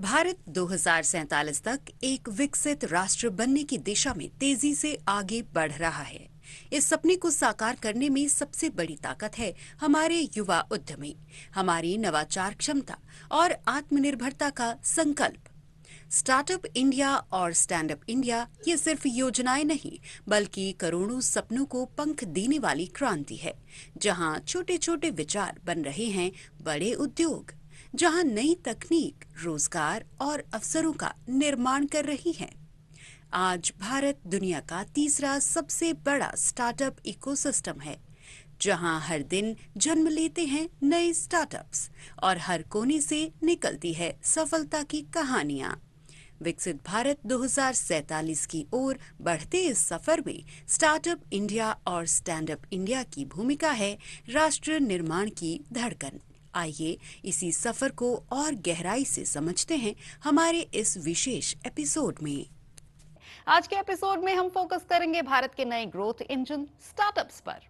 भारत 2047 तक एक विकसित राष्ट्र बनने की दिशा में तेजी से आगे बढ़ रहा है। इस सपने को साकार करने में सबसे बड़ी ताकत है हमारे युवा उद्यमी, हमारी नवाचार क्षमता और आत्मनिर्भरता का संकल्प। स्टार्टअप इंडिया और स्टैंड अप इंडिया ये सिर्फ योजनाएं नहीं, बल्कि करोड़ों सपनों को पंख देने वाली क्रांति है, जहां छोटे छोटे विचार बन रहे हैं बड़े उद्योग, जहां नई तकनीक रोजगार और अवसरों का निर्माण कर रही है। आज भारत दुनिया का तीसरा सबसे बड़ा स्टार्टअप इकोसिस्टम है, जहां हर दिन जन्म लेते हैं नए स्टार्टअप्स और हर कोने से निकलती है सफलता की कहानियां। विकसित भारत 2047 की ओर बढ़ते इस सफर में स्टार्टअप इंडिया और स्टैंड अप इंडिया की भूमिका है राष्ट्र निर्माण की धड़कन। आइए इसी सफर को और गहराई से समझते हैं हमारे इस विशेष एपिसोड में। आज के एपिसोड में हम फोकस करेंगे भारत के नए ग्रोथ इंजन स्टार्टअप्स पर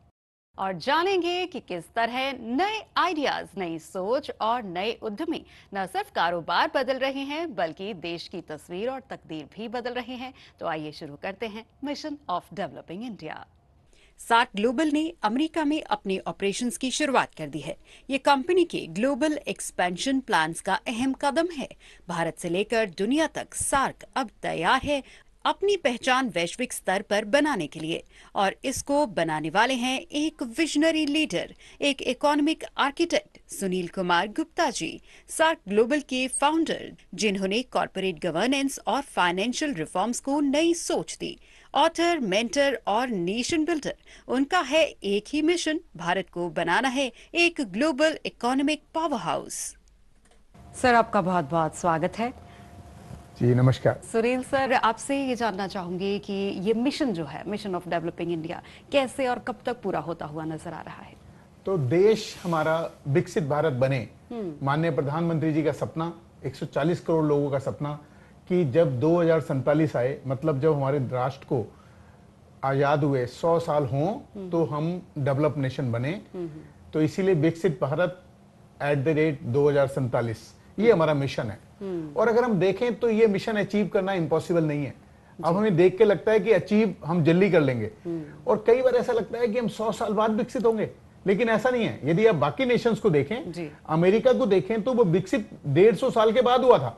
और जानेंगे कि किस तरह नए आइडियाज, नई सोच और नए उद्यमी न सिर्फ कारोबार बदल रहे हैं बल्कि देश की तस्वीर और तकदीर भी बदल रहे हैं। तो आइए शुरू करते हैं मिशन ऑफ डेवलपिंग इंडिया। सार्क ग्लोबल ने अमेरिका में अपने ऑपरेशंस की शुरुआत कर दी है। ये कंपनी के ग्लोबल एक्सपेंशन प्लान्स का अहम कदम है। भारत से लेकर दुनिया तक सार्क अब तैयार है अपनी पहचान वैश्विक स्तर पर बनाने के लिए, और इसको बनाने वाले हैं एक विजनरी लीडर, एक economic architect Sunil Kumar Gupta ji, SAARC global के फाउंडर, जिन्होंने कॉर्पोरेट गवर्नेंस और फाइनेंशियल रिफॉर्म्स को नई सोच दी। ऑथर, मेंटर और नेशन बिल्डर, उनका है एक ही मिशन, भारत को बनाना है एक global economic power house. Sir, आपका बहुत बहुत स्वागत है। जी नमस्कार। सुनील सर, आपसे ये जानना चाहूंगी कि ये मिशन जो है, मिशन ऑफ डेवलपिंग इंडिया, कैसे और कब तक पूरा होता हुआ नजर आ रहा है? तो देश हमारा विकसित भारत बने, माननीय प्रधानमंत्री जी का सपना, 140 करोड़ लोगों का सपना कि जब 2047 आए, मतलब जब हमारे राष्ट्र को आजाद हुए 100 साल हों तो हम डेवलप नेशन बने। तो इसीलिए विकसित भारत @2047 ये हमारा मिशन है। और अगर हम देखें तो ये मिशन अचीव करना इम्पॉसिबल नहीं है। अब हमें देख के लगता है कि अचीव हम जल्दी कर लेंगे, और कई बार ऐसा लगता है कि हम 100 साल बाद विकसित होंगे, लेकिन ऐसा नहीं है। यदि आप बाकी नेशंस को देखें, अमेरिका को देखें तो वो विकसित 150 साल के बाद हुआ था।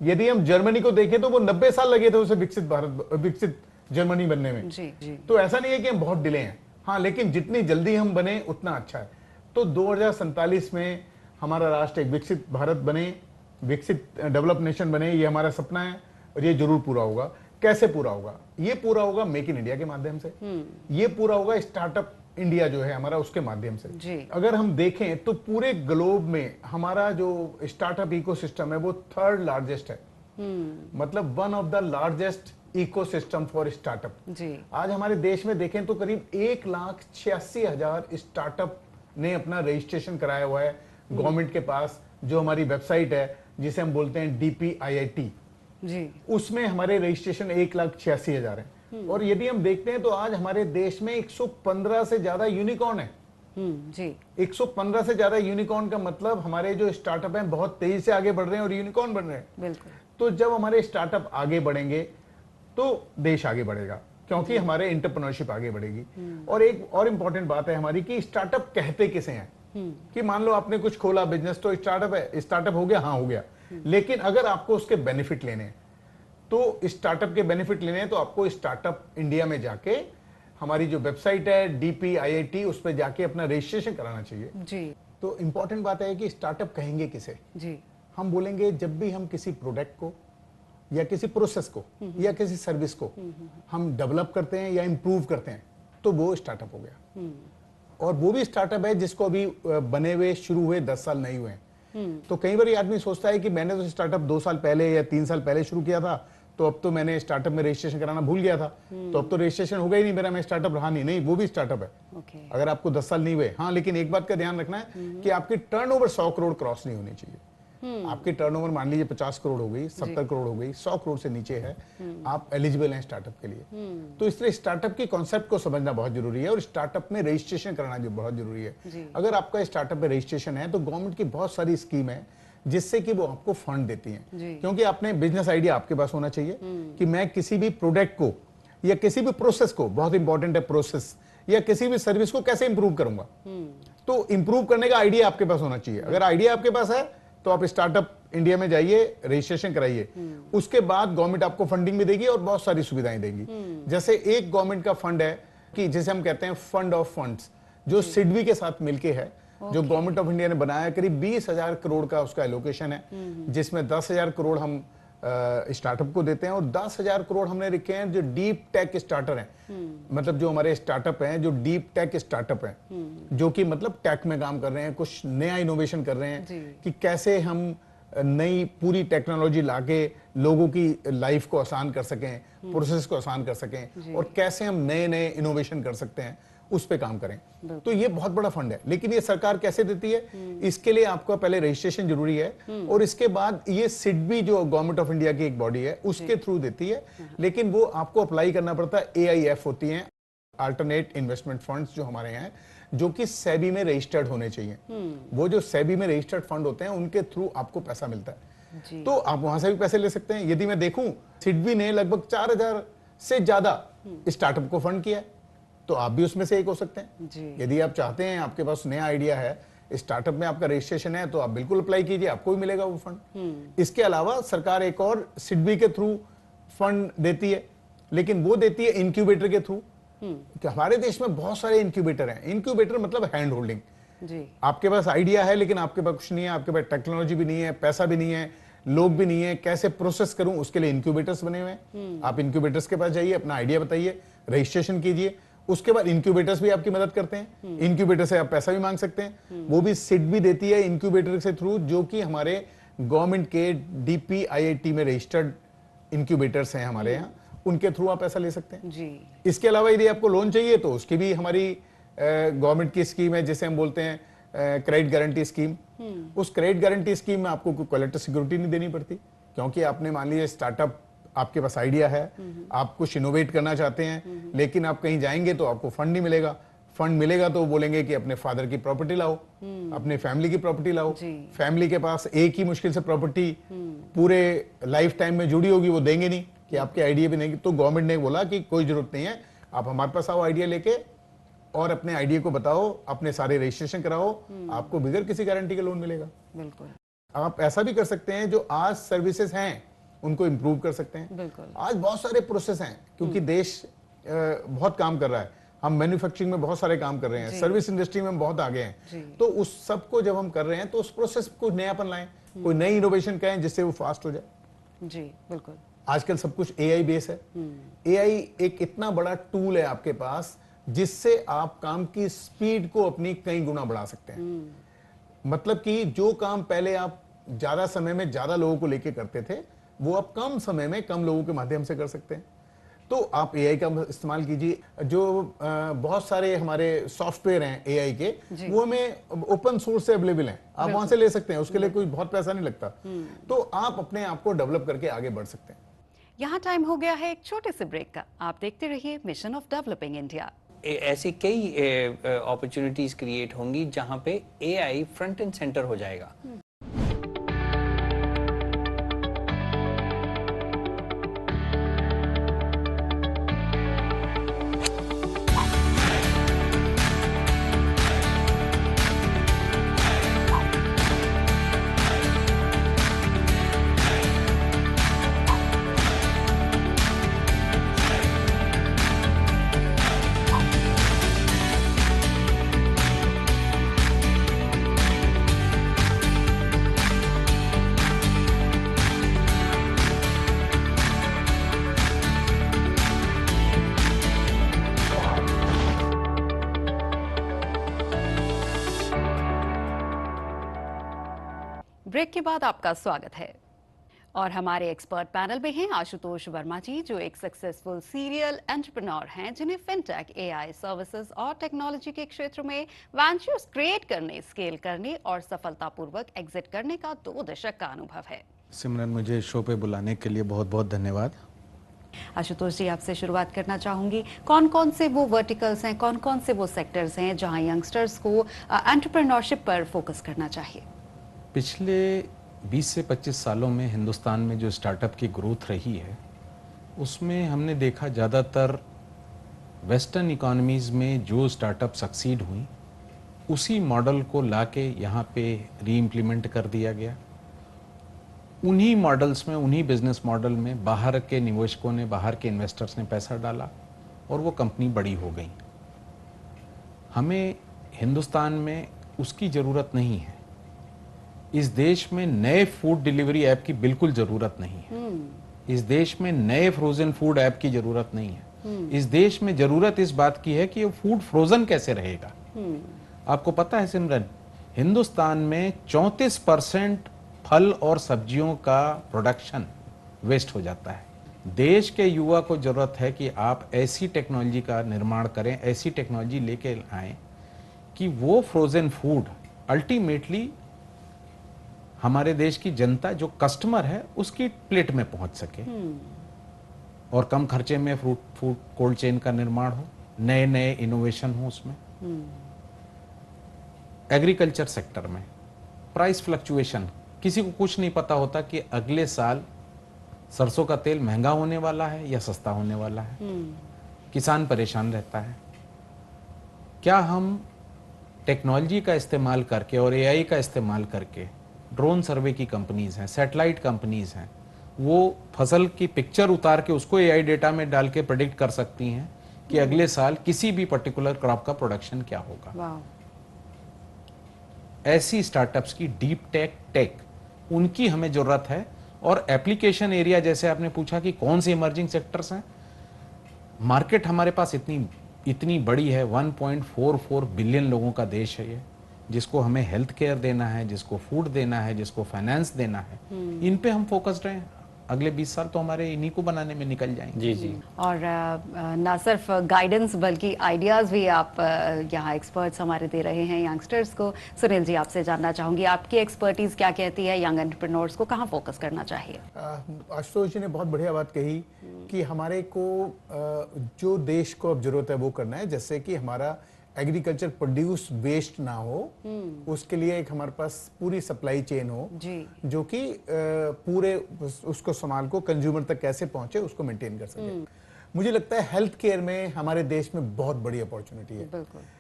यदि हम जर्मनी को देखें तो वो 90 साल लगे थे उसे विकसित जर्मनी बनने में। तो ऐसा नहीं है कि हम बहुत डिले हैं, हाँ, लेकिन जितनी जल्दी हम बने उतना अच्छा है। तो 2047 में हमारा राष्ट्र एक विकसित भारत बने, विकसित डेवलप नेशन बने, ये हमारा सपना है और ये जरूर पूरा होगा। कैसे पूरा होगा? ये पूरा होगा मेक इन इंडिया के माध्यम से, ये पूरा होगा स्टार्टअप इंडिया जो है हमारा, उसके माध्यम से। अगर हम देखें तो पूरे ग्लोब में हमारा जो स्टार्टअप इकोसिस्टम है वो 3rd लार्जेस्ट है, मतलब one of the largest ecosystem for startup. आज हमारे देश में देखें तो करीब 1,86,000 स्टार्टअप ने अपना रजिस्ट्रेशन कराया हुआ है गवर्नमेंट के पास। जो हमारी वेबसाइट है जिसे हम बोलते हैं DPIIT, उसमें हमारे रजिस्ट्रेशन 1,86,000 है। और यदि हम देखते हैं तो आज हमारे देश में 115 से ज्यादा यूनिकॉर्न है। 115 से ज्यादा यूनिकॉर्न का मतलब हमारे जो स्टार्टअप हैं बहुत तेजी से आगे बढ़ रहे हैं और यूनिकॉर्न बन रहे हैं। बिल्कुल। तो जब हमारे स्टार्टअप आगे बढ़ेंगे तो देश आगे बढ़ेगा, क्योंकि हमारे एंटरप्रेन्योरशिप आगे बढ़ेगी। और एक और इंपॉर्टेंट बात है हमारी कि स्टार्टअप कहते किसे हैं, कि मान लो आपने कुछ खोला बिजनेस तो स्टार्टअप है, स्टार्टअप हो गया, हाँ हो गया। लेकिन अगर आपको उसके बेनिफिट लेने हैं, तो स्टार्टअप के बेनिफिट लेने हैं तो आपको स्टार्टअप इंडिया में जाके हमारी जो वेबसाइट है DPIIT, उस पर जाके अपना रजिस्ट्रेशन कराना चाहिए। जी। तो इंपॉर्टेंट बात है कि स्टार्टअप कहेंगे किसे? हम बोलेंगे जब भी हम किसी प्रोडक्ट को या किसी प्रोसेस को या किसी सर्विस को हम डेवलप करते हैं या इंप्रूव करते हैं तो वो स्टार्टअप हो गया। और वो भी स्टार्टअप है जिसको अभी बने हुए शुरू हुए 10 साल नहीं हुए हैं। तो कई बार आदमी सोचता है कि मैंने तो स्टार्टअप 2 साल पहले या 3 साल पहले शुरू किया था, तो अब तो मैंने स्टार्टअप में रजिस्ट्रेशन कराना भूल गया था, तो अब तो रजिस्ट्रेशन हो गया ही नहीं मेरा, मैं स्टार्टअप रहा नहीं। वो भी स्टार्टअप है। अगर आपको 10 साल नहीं हुए, हाँ, लेकिन एक बात का ध्यान रखना है कि आपकी टर्नओवर 100 करोड़ क्रॉस नहीं होनी चाहिए। आपकी टर्नओवर मान लीजिए 50 करोड़ हो गई, 70 करोड़ हो गई, 100 करोड़ से नीचे है, आप एलिजिबल हैं स्टार्टअप के लिए। तो इसलिए स्टार्टअप की कॉन्सेप्ट को समझना बहुत जरूरी है और स्टार्टअप में रजिस्ट्रेशन कराना जो बहुत जरूरी है। अगर आपका स्टार्टअप में रजिस्ट्रेशन है तो गवर्नमेंट की बहुत सारी स्कीम है जिससे कि वो आपको फंड देती हैं। जी। क्योंकि आपने बिजनेस आइडिया आपके पास होना चाहिए कि मैं किसी भी प्रोडक्ट को या किसी भी प्रोसेस को, बहुत इंपॉर्टेंट है प्रोसेस, या किसी भी सर्विस को कैसे इंप्रूव करूंगा। तो इंप्रूव करने का आइडिया आपके पास होना चाहिए। अगर आइडिया आपके पास है तो आप स्टार्टअप इंडिया में जाइए, रजिस्ट्रेशन कराइए। उसके बाद गवर्नमेंट आपको फंडिंग भी देगी और बहुत सारी सुविधाएं देगी। जैसे एक गवर्नमेंट का फंड है कि जिसे हम कहते हैं फंड ऑफ फंड्स, जो सिडबी के साथ मिलके है, जो गवर्नमेंट ऑफ इंडिया ने बनाया। करीब 20,000 करोड़ का उसका एलोकेशन है, जिसमें 10,000 करोड़ हम स्टार्टअप को देते हैं और 10,000 करोड़ हमने रखे हैं जो डीप टेक स्टार्टर हैं। मतलब जो हमारे स्टार्टअप हैं, जो डीप टेक स्टार्टअप हैं, जो कि मतलब टेक में काम कर रहे हैं, कुछ नया इनोवेशन कर रहे हैं कि कैसे हम नई पूरी टेक्नोलॉजी लाके लोगों की लाइफ को आसान कर सकें, प्रोसेस को आसान कर सकें, और कैसे हम नए नए इनोवेशन कर सकते हैं, उस पे काम करें। तो ये बहुत बड़ा फंड है। लेकिन ये सरकार कैसे देती है? इसके लिए आपका पहले रजिस्ट्रेशन जरूरी है, और इसके बाद ये सिडबी जो गवर्नमेंट ऑफ इंडिया की एक बॉडी है, उसके थ्रू देती है। लेकिन वो आपको अप्लाई करना पड़ता है। AIF होती है, अल्टरनेट इन्वेस्टमेंट फंड्स, जो हमारे हैं, जो कि सेबी में रजिस्टर्ड होने चाहिए। वो जो सेबी में रजिस्टर्ड फंड होते हैं, उनके थ्रू आपको पैसा मिलता है। तो आप वहां से भी पैसे ले सकते हैं। यदि मैं देखूं, सिडबी ने लगभग 4,000 से ज्यादा स्टार्टअप को फंड किया है, तो आप भी उसमें से एक हो सकते हैं। यदि आप चाहते हैं, आपके पास नया आइडिया है, स्टार्टअप में आपका रजिस्ट्रेशन है, तो आप बिल्कुल अप्लाई कीजिए, आपको भी मिलेगा वो फंड। इसके अलावा सरकार एक और सिडबी के थ्रू फंड देती है, लेकिन वो देती है इंक्यूबेटर के थ्रू। कि हमारे देश में बहुत सारे इंक्यूबेटर हैं। इंक्यूबेटर मतलब हैंड होल्डिंग। आपके पास आइडिया है, लेकिन आपके पास कुछ नहीं है, आपके पास टेक्नोलॉजी भी नहीं है, पैसा भी नहीं है, लोग भी नहीं है, कैसे प्रोसेस करूं, उसके लिए इंक्यूबेटर्स बने हुए हैं। आप इंक्यूबेटर्स के पास जाइए, अपना आइडिया बताइए, रजिस्ट्रेशन कीजिए। उसके बाद इंक्यूबेटर्स भी आपकी मदद करते हैं। इंक्यूबेटर से आप पैसा भी मांग सकते हैं, वो भी सिडबी देती है इंक्यूबेटर से थ्रू, जो कि हमारे गवर्नमेंट के DPIIT में रजिस्टर्ड इंक्यूबेटर्स हैं हमारे यहाँ, उनके थ्रू आप पैसा ले सकते हैं जी। इसके अलावा यदि आपको लोन चाहिए, तो उसकी भी हमारी गवर्नमेंट की स्कीम है, जिसे हम बोलते हैं क्रेडिट गारंटी स्कीम। उस क्रेडिट गारंटी स्कीम में आपको कोई कोलेटरल सिक्योरिटी नहीं देनी पड़ती, क्योंकि आपने मान लीजिए स्टार्टअप, आपके पास आइडिया है, आप कुछ इनोवेट करना चाहते हैं, लेकिन आप कहीं जाएंगे तो आपको फंड नहीं मिलेगा। फंड मिलेगा तो बोलेंगे कि अपने फादर की प्रॉपर्टी लाओ, अपने फैमिली की प्रॉपर्टी लाओ। फैमिली के पास एक ही मुश्किल से प्रॉपर्टी पूरे लाइफ टाइम में जुड़ी होगी, वो देंगे नहीं कि आपके आइडिया भी नहीं। तो गवर्नमेंट ने बोला कि कोई जरूरत नहीं है, आप हमारे पास आओ आइडिया लेके, और अपने आइडिया को बताओ, अपने सारे रजिस्ट्रेशन कराओ, आपको बगैर किसी गारंटी के लोन मिलेगा। बिल्कुल। आप ऐसा भी कर सकते हैं, जो आज सर्विसेज हैं उनको इंप्रूव कर सकते हैं। आज बहुत सारे प्रोसेस हैं, क्योंकि देश बहुत काम कर रहा है। हम मैन्युफैक्चरिंग में बहुत सारे काम कर रहे हैं, सर्विस इंडस्ट्री में हम बहुत आगे हैं। तो उस सब को जब हम कर रहे हैं, तो उस प्रोसेस को नयापन लाएं, कोई नई इनोवेशन करें, जिससे वो फास्ट हो जाए। जी बिल्कुल। आजकल सब कुछ AI बेस है। AI एक इतना बड़ा टूल है आपके पास, जिससे आप काम की स्पीड को अपनी कई गुना बढ़ा सकते हैं। मतलब कि जो काम पहले आप ज्यादा समय में ज्यादा लोगों को लेके करते थे, वो आप कम समय में कम लोगों के माध्यम से कर सकते हैं। तो आप AI का इस्तेमाल कीजिए। जो बहुत सारे हमारे सॉफ्टवेयर हैं AI के, वो हमें ओपन सोर्स से अवेलेबल हैं, आप वहां से ले सकते हैं। उसके लिए कोई बहुत पैसा नहीं लगता। तो आप अपने आप को डेवलप करके आगे बढ़ सकते हैं। यहाँ टाइम हो गया है एक छोटे से ब्रेक का। आप देखते रहिए मिशन ऑफ डेवलपिंग इंडिया। ऐसी कई अपॉर्चुनिटीज क्रिएट होंगी जहां पे AI फ्रंट एंड सेंटर हो जाएगा। ब्रेक के बाद आपका स्वागत है और हमारे एक्सपर्ट पैनल में हैं आशुतोष वर्मा जी, जो एक सक्सेसफुल सीरियल एंटरप्रेन्योर हैं, जिन्हें फिनटेक, AI सर्विसेज और टेक्नोलॉजी के क्षेत्र में वेंचर्स क्रिएट करने, स्केल करने और सफलतापूर्वक एग्जिट करने का 2 दशक का अनुभव है। सिमरन, मुझे शो पे बुलाने के लिए बहुत बहुत धन्यवाद। आशुतोष जी, आपसे शुरुआत करना चाहूंगी, कौन कौन से वो वर्टिकल्स हैं, कौन कौन से वो सेक्टर्स हैं जहां यंगस्टर्स को एंटरप्रेन्योरशिप पर फोकस करना चाहिए? पिछले 20 से 25 सालों में हिंदुस्तान में जो स्टार्टअप की ग्रोथ रही है, उसमें हमने देखा ज़्यादातर वेस्टर्न इकोनॉमीज़ में जो स्टार्टअप सक्सीड हुई, उसी मॉडल को लाके यहाँ पे री इम्प्लीमेंट कर दिया गया। उन्हीं मॉडल्स में, उन्हीं बिजनेस मॉडल में बाहर के निवेशकों ने, बाहर के इन्वेस्टर्स ने पैसा डाला और वो कंपनी बड़ी हो गई। हमें हिंदुस्तान में उसकी ज़रूरत नहीं है। इस देश में नए फूड डिलीवरी ऐप की बिल्कुल ज़रूरत नहीं है। इस देश में नए फ्रोजन फूड ऐप की ज़रूरत नहीं है। इस देश में ज़रूरत इस बात की है कि ये फूड फ्रोजन कैसे रहेगा। आपको पता है सिमरन, हिंदुस्तान में 34% फल और सब्जियों का प्रोडक्शन वेस्ट हो जाता है। देश के युवा को जरूरत है कि आप ऐसी टेक्नोलॉजी का निर्माण करें, ऐसी टेक्नोलॉजी लेके आएं कि वो फ्रोजन फूड अल्टीमेटली हमारे देश की जनता जो कस्टमर है उसकी प्लेट में पहुंच सके और कम खर्चे में फूड कोल्ड चेन का निर्माण हो, नए नए इनोवेशन हो उसमें। एग्रीकल्चर सेक्टर में प्राइस फ्लक्चुएशन, किसी को कुछ नहीं पता होता कि अगले साल सरसों का तेल महंगा होने वाला है या सस्ता होने वाला है। किसान परेशान रहता है। क्या हम टेक्नोलॉजी का इस्तेमाल करके और एआई का इस्तेमाल करके, ड्रोन सर्वे की कंपनीज हैं, सैटेलाइट कंपनीज हैं, वो फसल की पिक्चर उतार के उसको एआई डेटा में डाल के प्रेडिक्ट कर सकती हैं कि अगले साल किसी भी पर्टिकुलर क्रॉप का प्रोडक्शन क्या होगा। ऐसी स्टार्टअप्स की डीप टेक उनकी हमें जरूरत है। और एप्लीकेशन एरिया, जैसे आपने पूछा कि कौन से इमर्जिंग सेक्टर्स हैं, मार्केट हमारे पास इतनी बड़ी है, 1.44 बिलियन लोगों का देश है ये, जिसको हमें हेल्थ केयर देना है, जिसको फूड देना है, जिसको फाइनेंस देना है। इन पे हम फोकस्ड हैं। अगले 20 साल तो हमारे इन्हीं को बनाने में निकल जाएंगे। जी जी। और ना सिर्फ गाइडेंस बल्कि आइडियाज़ भी आप यहाँ एक्सपर्ट्स हमारे दे रहे हैं यंगस्टर्स को। सुनील जी, आपसे जानना चाहूंगी, आपकी एक्सपर्टीज क्या कहती है, यंग एंटरप्रेन्योर्स को कहाँ फोकस करना चाहिए? आशुतोष जी ने बहुत बढ़िया बात कही कि हमारे को जो देश को अब जरूरत है वो करना है, जैसे कि हमारा एग्रीकल्चर प्रोड्यूस वेस्ट ना हो, उसके लिए एक हमारे पास पूरी सप्लाई चेन हो जो कि पूरे उसको सामान को कंज्यूमर तक कैसे पहुंचे उसको मेंटेन कर सके। मुझे लगता है हेल्थ केयर में हमारे देश में बहुत बड़ी अपॉर्चुनिटी है।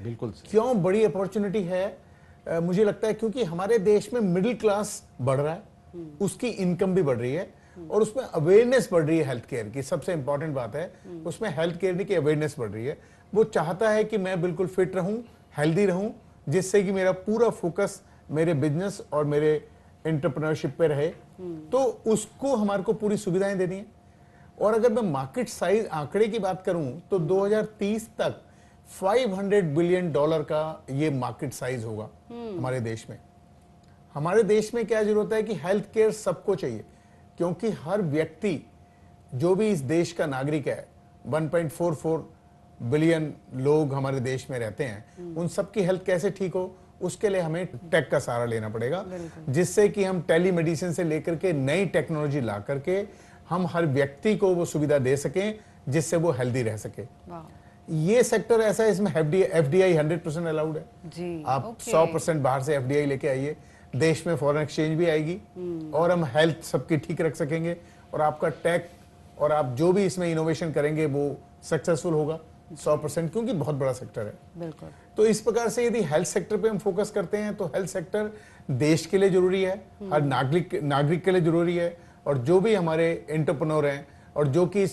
बिल्कुल। क्यों बड़ी अपॉर्चुनिटी है? मुझे लगता है क्योंकि हमारे देश में मिडिल क्लास बढ़ रहा है, उसकी इनकम भी बढ़ रही है और उसमें अवेयरनेस बढ़ रही है हेल्थ केयर की। सबसे इंपॉर्टेंट बात है उसमें हेल्थ केयर की अवेयरनेस बढ़ रही है। वो चाहता है कि मैं बिल्कुल फिट रहूं, हेल्दी रहूं, जिससे कि मेरा पूरा फोकस मेरे बिजनेस और मेरे एंटरप्रेन्योरशिप पे रहे। तो उसको हमारे को पूरी सुविधाएं देनी है। और अगर मैं मार्केट साइज आंकड़े की बात करूं तो 2030 तक $500 बिलियन का ये मार्केट साइज होगा हमारे देश में। हमारे देश में क्या जरूरत है कि हेल्थ केयर सबको चाहिए, क्योंकि हर व्यक्ति जो भी इस देश का नागरिक है, 1.44 बिलियन लोग हमारे देश में रहते हैं, उन सबकी हेल्थ कैसे ठीक हो उसके लिए हमें टेक का सहारा लेना पड़ेगा, जिससे कि हम टेलीमेडिसिन से लेकर के नई टेक्नोलॉजी ला करके हम हर व्यक्ति को वो सुविधा दे सकें जिससे वो हेल्दी रह सके। ये सेक्टर ऐसा है, इसमें एफडीआई 100% अलाउड है जी। आप 100% बाहर से एफडीआई लेके आइए, देश में फॉरेन एक्सचेंज भी आएगी और हम हेल्थ सबकी ठीक रख सकेंगे और आपका टेक और आप जो भी इसमें इनोवेशन करेंगे वो सक्सेसफुल होगा 100%, क्योंकि बहुत बड़ा सेक्टर है। बिल्कुल। तो इस प्रकार से यदि हेल्थ सेक्टर पे हम फोकस करते हैं तो हेल्थ सेक्टर देश के लिए जरूरी है, हर नागरिक के लिए जरूरी है, और जो भी हमारे एंटरप्रेन्योर हैं और जो कि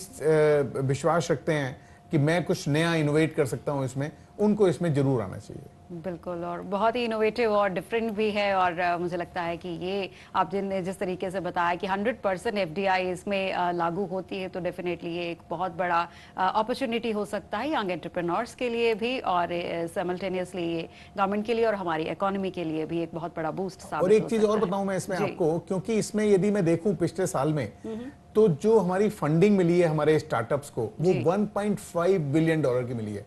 विश्वास रखते हैं कि मैं कुछ नया इनोवेट कर सकता हूं इसमें, उनको इसमें जरूर आना चाहिए। बिल्कुल, और बहुत ही इनोवेटिव और डिफरेंट भी है। और मुझे लगता है कि ये आप जिस तरीके से बताया कि 100% एफडीआई इसमें लागू होती है, तो डेफिनेटली ये एक बहुत बड़ा अपॉर्चुनिटी हो सकता है यंग एंटरप्रेन्योर्स के लिए भी, और साइमल्टेनियसली ये गवर्नमेंट के लिए और हमारी इकोनॉमी के लिए भी एक बहुत बड़ा बूस्ट साबित हो सकता है। और एक चीज और बताऊं मैं इसमें आपको, क्योंकि इसमें यदि मैं देखूं पिछले साल में तो जो हमारी फंडिंग मिली है हमारे स्टार्टअप्स को, वो 1.5 बिलियन डॉलर की मिली है।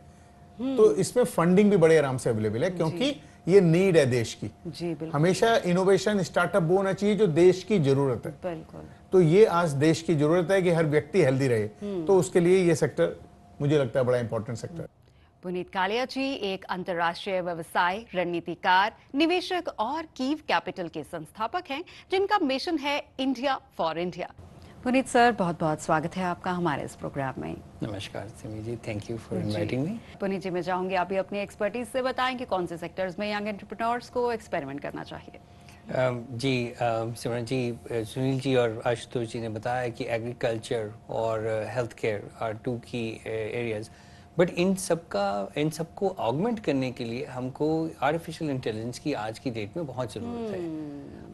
तो इसमें फंडिंग भी बड़े आराम से अवेलेबल है, क्योंकि ये नीड है देश की। जी, हमेशा इनोवेशन स्टार्टअप वो होना चाहिए जो देश की जरूरत है। बिल्कुल। तो ये आज देश की जरूरत है कि हर व्यक्ति हेल्दी रहे, तो उसके लिए ये सेक्टर मुझे लगता है बड़ा इंपॉर्टेंट सेक्टर है। पुनीत कालिया जी एक अंतर्राष्ट्रीय व्यवसाय रणनीतिकार, निवेशक और कीव कैपिटल के संस्थापक हैं, जिनका मिशन है India for India. Puneet sir, बहुत बहुत स्वागत है आपका हमारे इस प्रोग्राम में। नमस्कार Simi ji, thank you for inviting me. Puneet ji, मैं चाहूंगी आप भी अपनी एक्सपर्टीज से बताएं कि कौन से सेक्टर्स में यंग एंटरप्रेन्योर्स को एक्सपेरिमेंट करना चाहिए। जी सिमरन जी, सुनील जी और आशुतोष जी ने बताया कि एग्रीकल्चर और हेल्थ केयर आर टू की एरियाज, बट इन सबको ऑगमेंट करने के लिए हमको आर्टिफिशियल इंटेलिजेंस की आज की डेट में बहुत ज़रूरत है।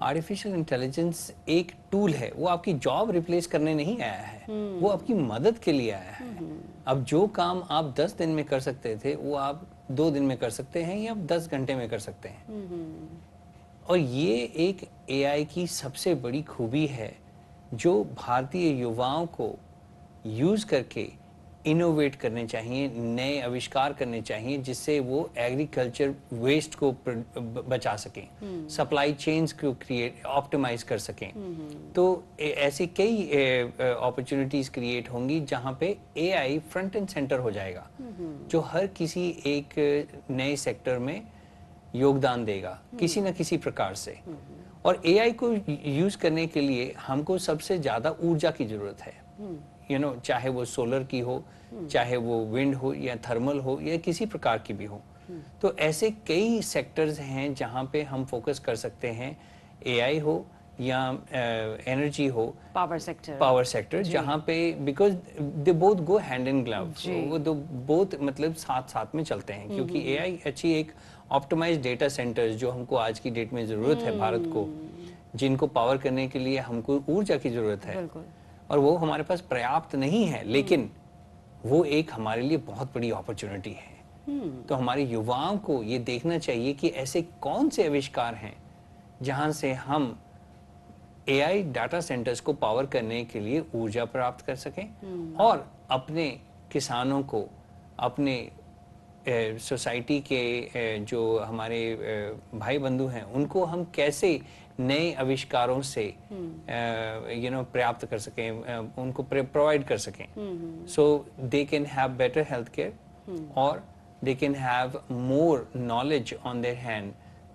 आर्टिफिशियल इंटेलिजेंस एक टूल है, वो आपकी जॉब रिप्लेस करने नहीं आया है, वो आपकी मदद के लिए आया है। अब जो काम आप 10 दिन में कर सकते थे वो आप 2 दिन में कर सकते हैं या 10 घंटे में कर सकते हैं। और ये एक एआई की सबसे बड़ी खूबी है जो भारतीय युवाओं को यूज करके इनोवेट करने चाहिए, नए आविष्कार करने चाहिए, जिससे वो एग्रीकल्चर वेस्ट को बचा सकें, सप्लाई चेन्स को ऑप्टिमाइज कर सकें। तो ऐसी कई अपॉर्चुनिटीज क्रिएट होंगी जहां पे एआई फ्रंट एंड सेंटर हो जाएगा, जो हर किसी एक नए सेक्टर में योगदान देगा किसी न किसी प्रकार से। और एआई को यूज करने के लिए हमको सबसे ज्यादा ऊर्जा की जरूरत है। चाहे वो सोलर की हो, चाहे वो विंड हो या थर्मल हो या किसी प्रकार की भी हो। तो ऐसे कई सेक्टर्स हैं जहां पे हम फोकस कर सकते हैं, एआई हो या एनर्जी हो, पावर सेक्टर जहां पे, because they both go hand in glove, वो दो बोथ मतलब साथ साथ में चलते हैं। क्योंकि एआई अच्छी एक ऑप्टिमाइज्ड डेटा सेंटर्स जो हमको आज की डेट में जरूरत है भारत को, जिनको पावर करने के लिए हमको ऊर्जा की जरूरत है, और वो हमारे पास पर्याप्त नहीं है, लेकिन वो एक हमारे लिए बहुत बड़ी अपॉर्चुनिटी है। तो हमारे युवाओं को ये देखना चाहिए कि ऐसे कौन से आविष्कार हैं जहां से हम एआई डाटा सेंटर्स को पावर करने के लिए ऊर्जा प्राप्त कर सकें और अपने किसानों को, अपने सोसाइटी के जो हमारे भाई बंधु हैं, उनको हम कैसे नए आविष्कारों से प्राप्त कर सकें, उनको प्रोवाइड कर सकें, so they can have better health care और they can have more knowledge on their hand,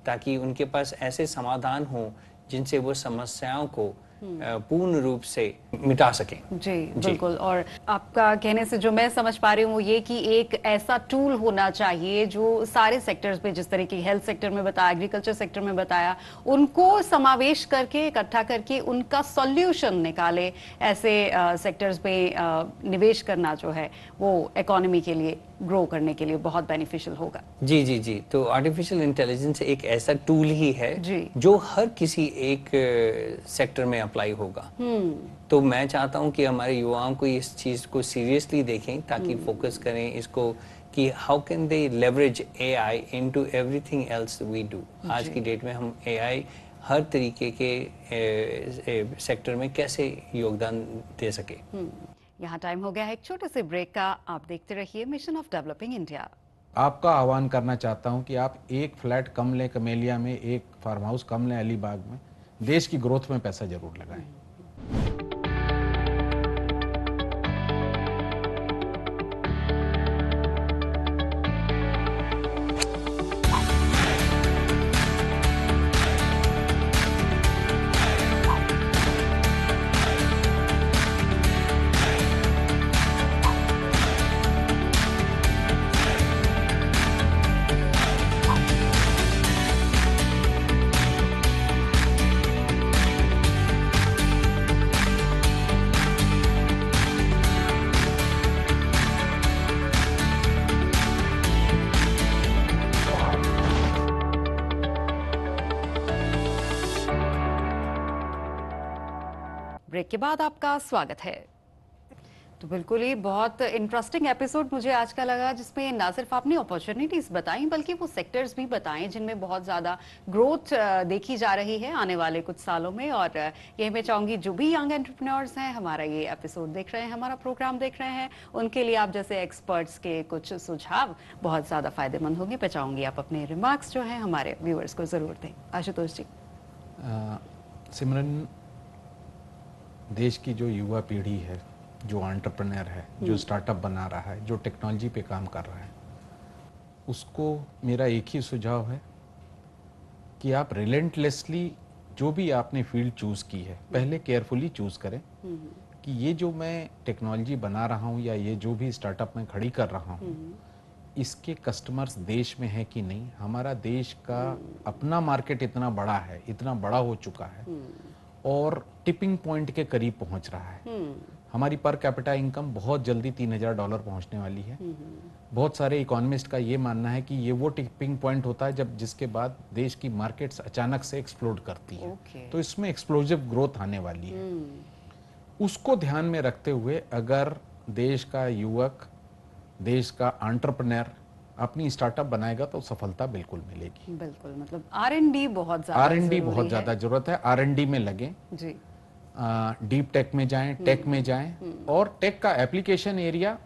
ताकि उनके पास ऐसे समाधान हो जिनसे वो समस्याओं को पूर्ण रूप से मिटा सकें। जी बिल्कुल। और आपका कहने से जो मैं समझ पा रही हूँ वो ये कि एक ऐसा टूल होना चाहिए जो सारे सेक्टर्स में, जिस तरीके हेल्थ सेक्टर में बताया, एग्रीकल्चर सेक्टर में बताया, उनको समावेश करके, इकट्ठा करके उनका सॉल्यूशन निकाले। ऐसे सेक्टर्स में निवेश करना जो है वो इकोनॉमी के लिए, ग्रो करने के लिए बहुत बेनिफिशियल होगा। जी जी जी। तो आर्टिफिशियल इंटेलिजेंस एक ऐसा टूल ही है जो हर किसी एक सेक्टर में अप्लाई होगा। तो मैं चाहता हूं कि हमारे युवाओं को इस चीज को सीरियसली देखें, ताकि फोकस करें इसको कि how can they leverage AI into everything else we do. आज की डेट में हम एआई हर तरीके के सेक्टर में कैसे योगदान दे सके। यहाँ टाइम हो गया है एक छोटे से ब्रेक का। आप देखते रहिए मिशन ऑफ डेवलपिंग इंडिया। आपका आह्वान करना चाहता हूं कि आप एक फ्लैट कम लें कमेलिया में, एक फार्म हाउस कम लें अलीबाग में, देश की ग्रोथ में पैसा जरूर लगाएं। ब्रेक के बाद आपका स्वागत है। तो बिल्कुल ही बहुत इंटरेस्टिंग एपिसोड मुझे आज का लगा, जिसमें ना सिर्फ आपने अपॉर्चुनिटीज बताई बल्कि वो सेक्टर्स भी बताएं जिनमें बहुत ज़्यादा ग्रोथ देखी जा रही है आने वाले कुछ सालों में। और यही मैं चाहूँगी जो भी यंग एंटरप्रेन्योर्स हैं, हमारा ये एपिसोड देख रहे हैं, हमारा प्रोग्राम देख रहे हैं, उनके लिए आप जैसे एक्सपर्ट्स के कुछ सुझाव बहुत ज़्यादा फायदेमंद होंगे। मैं चाहूँगी आप अपने रिमार्क्स जो हैं हमारे व्यूअर्स को ज़रूर दें। आशुतोष जी। सिमरन, देश की जो युवा पीढ़ी है, जो एंटरप्रेन्योर है, जो स्टार्टअप बना रहा है, जो टेक्नोलॉजी पे काम कर रहा है, उसको मेरा एक ही सुझाव है कि आप रिलेंटलेसली जो भी आपने फील्ड चूज़ की है पहले केयरफुली चूज़ करें कि ये जो मैं टेक्नोलॉजी बना रहा हूँ या ये जो भी स्टार्टअप मैं खड़ी कर रहा हूँ इसके कस्टमर्स देश में है कि नहीं। हमारा देश का अपना मार्केट इतना बड़ा है, इतना बड़ा हो चुका है और टिपिंग पॉइंट के करीब पहुंच रहा है। हमारी पर कैपिटा इनकम बहुत जल्दी $3000 पहुंचने वाली है। बहुत सारे इकोनॉमिस्ट का ये मानना है कि ये वो टिपिंग पॉइंट होता है जब जिसके बाद देश की मार्केट्स अचानक से एक्सप्लोड करती है। तो इसमें एक्सप्लोजिव ग्रोथ आने वाली है। उसको ध्यान में रखते हुए अगर देश का युवक, देश का एंटरप्रेन्योर अपनी स्टार्टअप बनाएगा तो सफलता बिल्कुल मिलेगी। बिल्कुल, मतलब R&D बहुत ज्यादा जरूरत है। R&D में लगे जी, डीप टेक में जाएं, टेक में जाएं और टेक का application area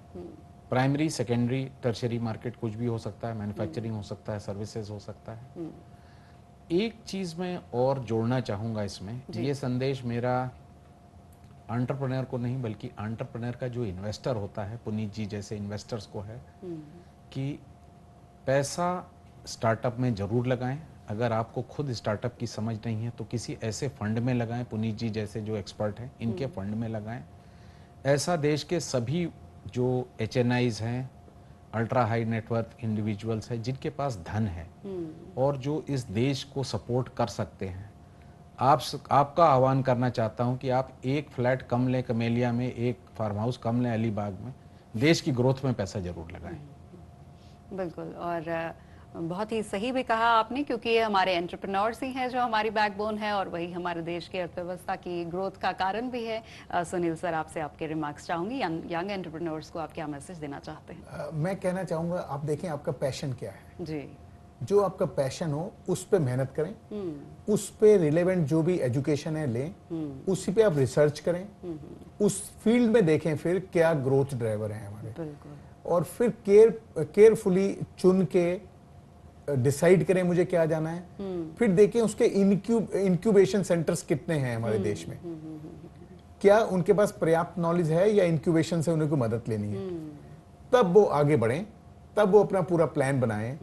primary, secondary, tertiary market कुछ भी हो सकता है, मैन्युफैक्चरिंग हो सकता है, सर्विसेज हो सकता है। एक चीज मैं और जोड़ना चाहूंगा इसमें, ये संदेश मेरा एंटरप्रेन्योर को नहीं बल्कि एंटरप्रेन्योर का जो इन्वेस्टर होता है, पुनीत जी जैसे इन्वेस्टर्स को है कि पैसा स्टार्टअप में जरूर लगाएं। अगर आपको खुद स्टार्टअप की समझ नहीं है तो किसी ऐसे फंड में लगाएं, पुनीत जी जैसे जो एक्सपर्ट हैं इनके फंड में लगाएं। ऐसा देश के सभी जो HNIs हैं, अल्ट्रा हाई नेटवर्थ इंडिविजुअल्स हैं जिनके पास धन है और जो इस देश को सपोर्ट कर सकते हैं, आपका आह्वान करना चाहता हूं कि आप एक फ्लैट कम लें कमेलिया में, एक फार्म हाउस कम लें अलीबाग में, देश की ग्रोथ में पैसा जरूर लगाएं। बिल्कुल, और बहुत ही सही भी कहा आपने, क्योंकि ये हमारे एंटरप्रेन्योर्स ही हैं जो हमारी बैकबोन है और वही हमारे देश की अर्थव्यवस्था की ग्रोथ का कारण भी है। सुनील सर, आपसे आपके रिमार्क्स चाहूंगी। यंग एंटरप्रेन्योर्स को आप क्या मैसेज देना चाहते हैं? मैं कहना चाहूंगा, आप देखें आपका पैशन क्या है जी। जो आपका पैशन हो उस पे मेहनत करें, उस पे रिलेवेंट जो भी एजुकेशन है लें, उसी पे आप रिसर्च करें, उस फील्ड में देखें फिर क्या ग्रोथ ड्राइवर है हमारे, और फिर केयरफुली चुन के डिसाइड करें मुझे क्या जाना है। फिर देखें उसके इंक्यूबेशन सेंटर्स कितने हैं हमारे देश में, क्या उनके पास पर्याप्त नॉलेज है या इंक्यूबेशन से उन्हें को मदद लेनी है, तब वो आगे बढ़ें, तब वो अपना पूरा प्लान बनाएं।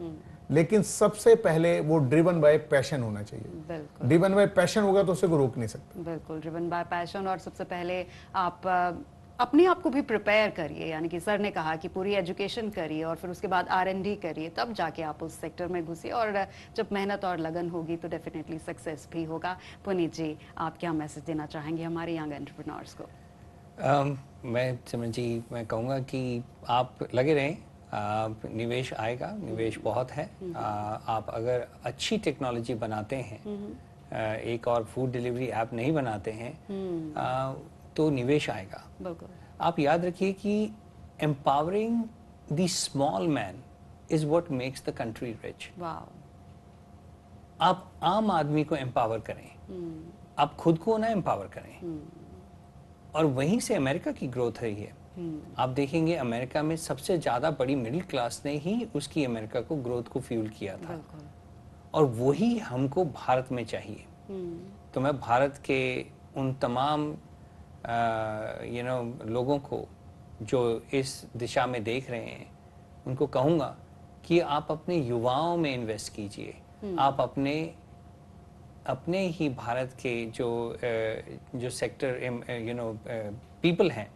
लेकिन सबसे पहले वो ड्रिवन बाय पैशन होना चाहिए। ड्रिवन बाय पैशन होगा तो उसे को रोक नहीं सकते। बिल्कुल, ड्रिवन बाय पैशन। और सबसे पहले आप अपने आप को भी प्रिपेयर करिए, यानी कि सर ने कहा कि पूरी एजुकेशन करिए और फिर उसके बाद R&D करिए, तब जाके आप उस सेक्टर में घुसिए और जब मेहनत और लगन होगी तो डेफिनेटली सक्सेस भी होगा। पुनीत जी, आप क्या मैसेज देना चाहेंगे हमारे यंग एंटरप्रेन्योर्स को? मैं सिमरन जी, मैं कहूँगा कि आप लगे रहें, निवेश आएगा, निवेश बहुत है। आप अगर अच्छी टेक्नोलॉजी बनाते हैं, एक और फूड डिलीवरी ऐप नहीं बनाते हैं, तो निवेश आएगा। आप याद रखिए कि empowering the small man is what makes the country rich. आप आम आदमी को एम्पावर करें, आप खुद को ना एम्पावर करें, और वहीं से अमेरिका की ग्रोथ रही है। आप देखेंगे अमेरिका में सबसे ज्यादा बड़ी मिडिल क्लास ने ही उसकी अमेरिका को ग्रोथ को फ्यूल किया था, और वही हमको भारत में चाहिए। तो मैं भारत के उन तमाम लोगों को जो इस दिशा में देख रहे हैं उनको कहूँगा कि आप अपने युवाओं में इन्वेस्ट कीजिए। आप अपने ही भारत के जो सेक्टर पीपल हैं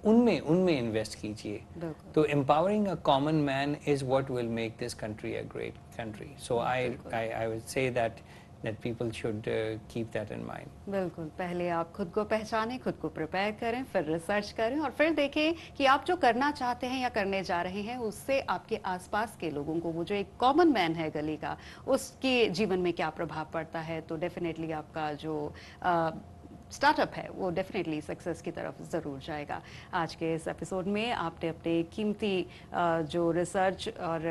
उनमें इन्वेस्ट कीजिए। तो empowering a common man is what will make this country a great country. So I would say that people should keep that in mind. बिल्कुल, पहले आप खुद को पहचानें, खुद को प्रिपेयर करें, फिर रिसर्च करें और फिर देखें कि आप जो करना चाहते हैं या करने जा रहे हैं उससे आपके आसपास के लोगों को, वो जो एक कॉमन मैन है गली का, उसके जीवन में क्या प्रभाव पड़ता है। तो डेफिनेटली आपका जो स्टार्टअप है वो डेफिनेटली सक्सेस की तरफ ज़रूर जाएगा। आज के इस एपिसोड में आपने अपने कीमती जो रिसर्च और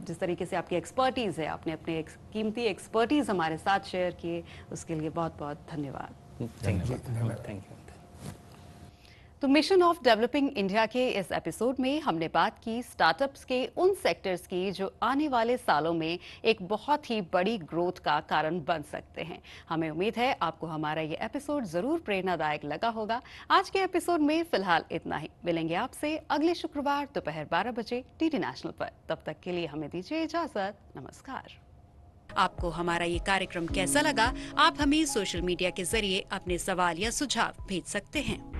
जिस तरीके से आपकी एक्सपर्टीज़ है, आपने अपने कीमती एक्सपर्टीज़ हमारे साथ शेयर किए, उसके लिए बहुत बहुत धन्यवाद। Thank you. तो मिशन ऑफ डेवलपिंग इंडिया के इस एपिसोड में हमने बात की स्टार्टअप्स के उन सेक्टर्स की जो आने वाले सालों में एक बहुत ही बड़ी ग्रोथ का कारण बन सकते हैं। हमें उम्मीद है आपको हमारा ये एपिसोड जरूर प्रेरणादायक लगा होगा। आज के एपिसोड में फिलहाल इतना ही। मिलेंगे आपसे अगले शुक्रवार दोपहर 12 बजे डीडी नेशनल पर। तब तक के लिए हमें दीजिए इजाजत। नमस्कार। आपको हमारा ये कार्यक्रम कैसा लगा? आप हमें सोशल मीडिया के जरिए अपने सवाल या सुझाव भेज सकते हैं।